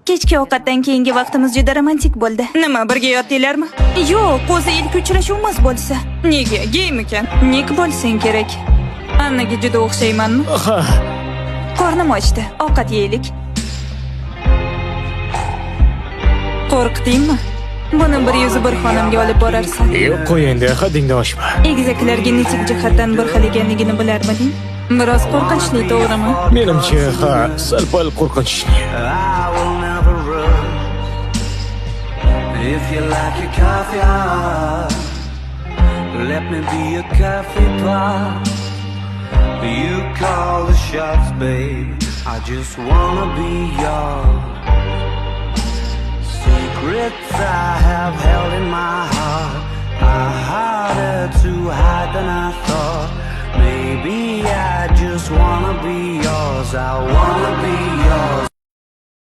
Kechki ovqatdan keyingi vaqtimiz juda romantik bo'ldi. Nima, birga yotdinglarmi? Yo'q, o'zi ilk uchrashuvimiz bo'lsa. Nega? Geymikan? Nik bo'lsin kerak. Annaga juda o'xshaymanmi? Ha, Qornim ochdi. Ovqat yeylik. Qo'rqdingmi? Buni 101 xonamga olib borarsan. yo'q qo'y endi, haddingdan oshma. Egizaklar genetik jihatdan bir xil ekanligini bilarmiding? Biroz qo'rqinchli, to'g'rimi? Menimcha, ha, sal-pal qo'rqinchli. I will never run. If you like your coffee hot, let me be a coffee pot. You call the shots, babe. I just wanna be yours. Secrets I have held in my heart are harder to hide than I thought. Maybe I just wanna be yours. I wanna be